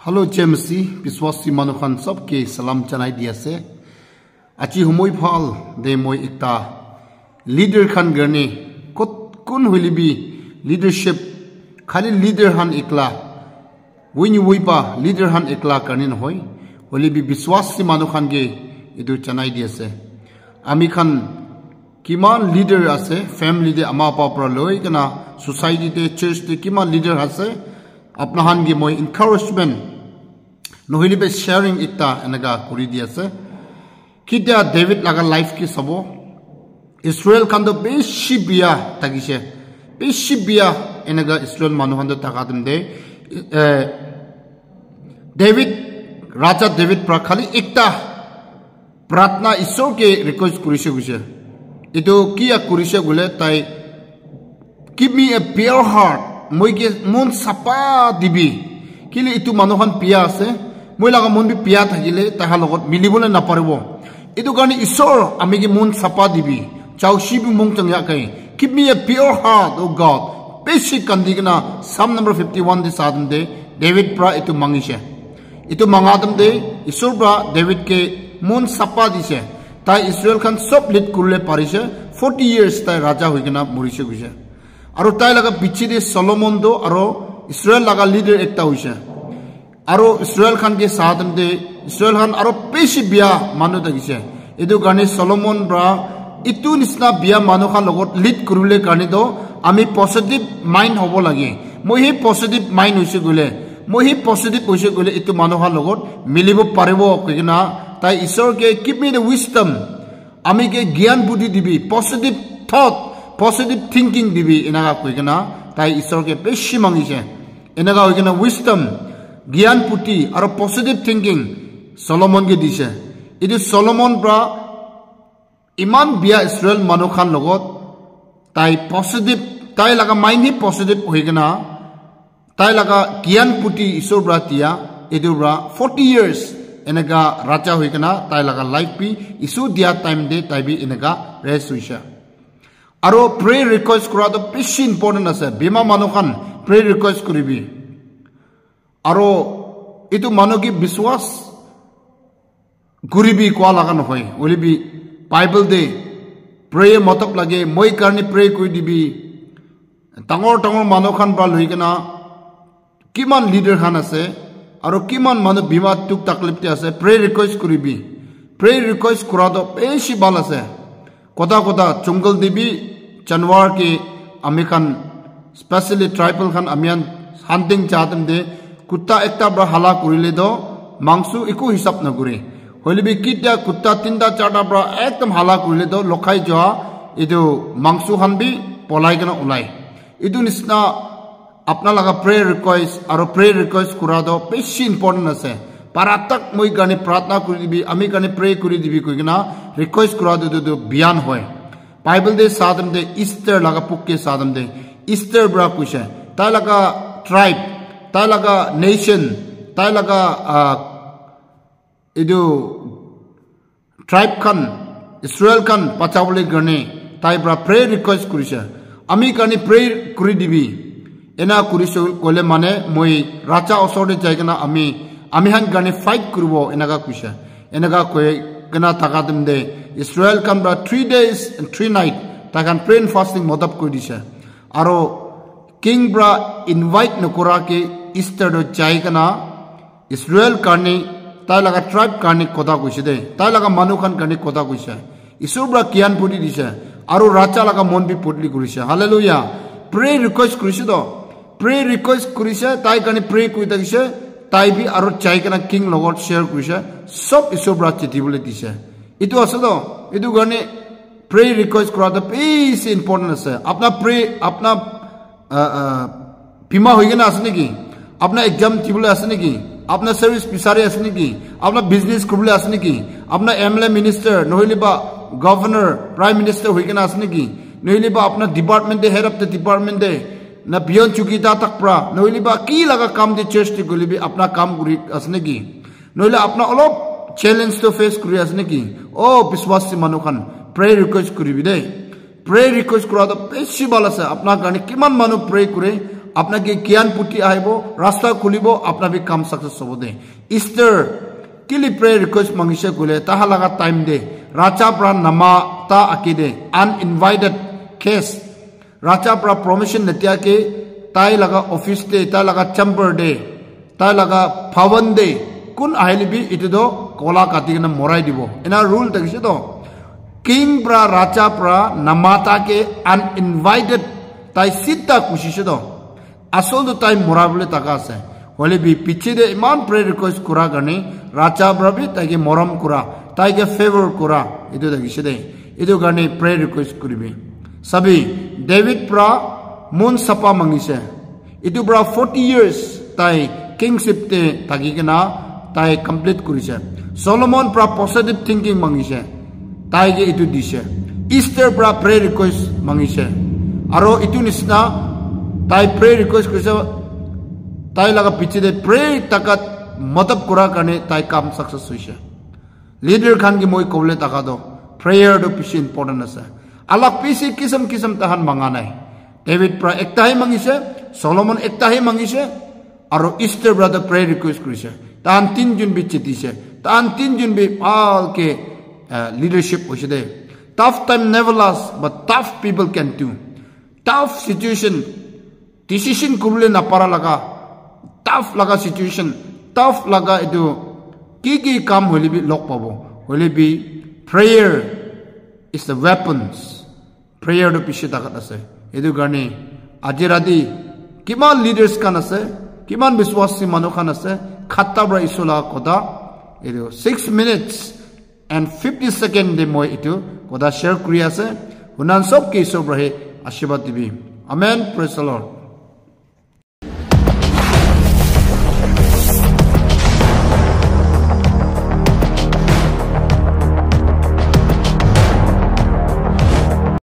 Hello Jamesi, Biswasi Manukhan सबके सलाम चनाई दिया से अच्छी हमोई फाल दे मोई इकता लीडर खान गरने कुन हुई भी लीडरशिप खाली लीडर हान इकला वही वही पा लीडर हान इकला करने न होई होली भी विश्वासी मानुखान के इधर चनाई दिया से आमी खान किमान लीडर आसे फैमिली दे अमा पापरा लोई कना सोसाइटी दे चर्च दे किमान लीडर आसे अपना हान के मोई encouragement नोहिली बे शेयरिंग इतना एनगा कुरी दिया से कितना डेविड लगा लाइफ की सबो इस्राएल खान तो बेशी बिया तकिशे बेशी बिया एनगा इस्राएल मानुखान तो तकादम दे डेविड राजा डेविड पर खाली इतना प्रार्थना ईश्वर के रिक्वेस्ट कुरिशे गुशे इतो किया कुरिशे गुले ताई give me a pure heart moi ke mon sapa dibi kile itu manuhan pia ase moi laga mon bi pia thagile taha logot milibole na paribo itu garni isor ami ke mon sapa dibi chaushi bi mong changya kai give me a pure heart oh god basic kandigna psalm number 51 de sadam de david pra itu mangishe itu mangadam de isor pra david ke mon sapa dise tai israel khan sob lit kurle parise 40 years tai raja hoigena morise guse আৰু তাই লগা পিছি দে Solomon দো আৰু ইসৰায়েল লগা leader একটা হইছে আৰু ইসৰায়েল খান কে সাদম দে ইসৰায়েল খান আৰু বেশি বিয়া মানু থাকিছে এদু গানে সলোমন ব্রা ইতু নিসনা বিয়া মানু খান লগত লিড করুলে কানে দো আমি পজিটিভ মাইন্ড হব লাগে মই হে পজিটিভ মাইন্ড হইছে গলে মই হে পজিটিভ হইছে গলে ইতু মানু খান লগত মিলিব পারিব কইনা তাই ঈশ্বর কে give me the wisdom আমি কে জ্ঞান বুদ্ধি দিবি positive thought positive thinking dibi enaga koigena tai isor ke beshi mangise enaga hoigena wisdom gyan puti aro positive thinking solomon ke dise idu solomon bra iman bia israel manukhan logot tai positive tai laga mind hi positive hoigena tai laga gyan puti isor bra tia idu bra 40 years enaga raja hoigena tai laga life bi isu dia time de tai bi enaga rest hoisha আৰু pray request কৰাটো বেছি important আছে বিমা মানুহখান pray request কৰিবি আৰু এটো মানকি বিশ্বাস কৰিবি কোৱা লাগা নহয় ওলিবি বাইবেল দে প্ৰে মতক লাগে মই কাৰণে প্ৰে কৰি দিবি ডাঙৰ ডাঙৰ মানুহখান বা লৈ কিনা কিমান লিডাৰ খান আছে আৰু কিমান মানুহ বিমা তুক তাকলিফতে আছে প্ৰে ৰিকুৱেষ্ট কৰিবি প্ৰে ৰিকুৱেষ্ট কৰাটো বেছি ভাল আছে কথা কথা জংগল দিবি जानवर के अमेरिकन स्पेशली ट्राइबल खान अमियान हंटिंग चाहते दे कुत्ता एकता ब्रा हला कुरिले दो मांसु इको हिसाब न गुरे होले भी किटा कुत्ता तीनटा चारटा ब्रा एकदम हला कुरिले दो लोखाई जोआ इदु मांसु खान भी पलाई गना उलाई इदु निसना अपना लगा प्रेयर रिक्वेस्ट और प्रेयर रिक्वेस्ट कुरा दो बेसी इंपोर्टेंट আছে पारातक মই गाने प्रार्थना करि दिबि आमी गाने प्रे करि दिबि कइना रिक्वेस्ट कुरा दो बयान होय बाइबल दे सादम दे ईस्टर लगा पुक्के सादम दे ईस्टर ब्रा कुछ है ता लगा ट्राइब ता लगा नेशन ता लगा इदु ट्राइब खान इस्राएल खान पचावले गने ताई ब्रा प्रेयर रिक्वेस्ट कुरिसे आमी कानी प्रेयर कुरि दिबि एना कुरिसे कोले माने moi राजा असोडे जायगना आमी हान गाने फाइट करबो एनागा कुछ एनागा कोय गना ताकादम दे Israel can bra 3 days and 3 nights ta can pray and fasting modap koi dise aro king bra invite no kora ke Easter do jai kana Israel karni ta laga tribe karni koda koise de ta laga manukhan karni koda koise isur bra kian pudi dise aro racha laga mon bi putli kurise hallelujah pray request kurise do pray request kurise tai karni pray koi dise tai bi aro jai kana king logor share kurise sob isur bra chiti bole dise itu asado itu garne pray request kora the is important ase apna pray apna bima hoigena asne ki apna exam tibule asne ki apna service pisare asne ki apna business kubule asne ki apna MLA minister nohile ba governor prime minister hoigena asne ki nohile ba apna department de head of the department de na beyond chukita tak pra nohile ba ki laga kam de church te golibi apna kam guri asne ki nohile apna olop challenge to face kuri asne ki oh biswasi manukhan pray request kuri bide pray request kura to beshi bala se apna garne kiman manu pray kure আপনাকে জ্ঞান পুটি আহিব রাস্তা খুলিব আপনার B কাম success হব দে Easter কিলি prayer request মাংগিছে গুলে তাহা লাগা টাইম দে রাজা প্রা নামা তা আকি দে আনইনভাইটেড কেস রাজা প্রা প্রমিশন নতিয়া के ताई लगा ऑफिस दे ताई लगा चैम्बर दे ताई लगा भवन दे कुन आइली भी इतो दो कोला काटी के मोराई दिबो एना रूल तकिसे तो किंग प्रा राजा प्रा नमाता के अनइनवाइटेड ताई सीता कुशिसे तो असोल तो ताई मोरा बोले तका से होले भी पीछे दे इमान प्रेयर रिक्वेस्ट कुरा करने राजा प्रा भी ताई के मोरम कुरा ताई के फेवर कुरा इतो तकिसे दे इतो करने प्रेयर रिक्वेस्ट करिबे सभी डेविड प्रा मून सपा मंगिसे इतु ब्रा 40 years ताई किंगशिप ते तागी के ना ताई कंप्लीट करिसे सोलोमन प्रा पॉजिटिव थिंकिंग मंगिसे ताई के इतु दिसे ईस्टर प्रा प्रेयर रिक्वेस्ट मंगिसे आरो इतु निसना ताई प्रेयर रिक्वेस्ट करिसे ताई लगा पीछे दे प्रेयर तकत मतलब कुरा करने ताई काम सक्सेस होइसे लीडर खान की मोई कोले तका दो प्रेयर दो पीछे इंपॉर्टेंट है अलग पीछे किस्म किस्म तहन मंगाना है डेविड प्रा एकता ही मंगिसे सोलोमन एकता ही मंगिसे और ईस्टर ब्रदर प्रेयर रिक्वेस्ट करिसे तान 3 जन भी चितिसे तान 3 जन भी all के लीडरशिप होइसे the tough time never last but tough people can do tough situation decision कुबले ना पारा लगा टफ लगा सिचुएशन टफ लगा इदु की काम होले भी लॉक पाबो होले भी prayer is the weapons prayer दो पिछे ताकत আছে এদু গানে আজি রাতি কিমান লিডার্স কান আছে কিমান বিশ্বাসী মানুহ খান আছে খাত্তা ব্রা ইসলা কথা এদু 6 minutes and 50 seconds de moi itu কথা শেয়ার কৰি আছে হুনান সব কেসব ৰহে আশীৰ্বাদ দিবি আমেন প্ৰেজ দ্য লৰ্ড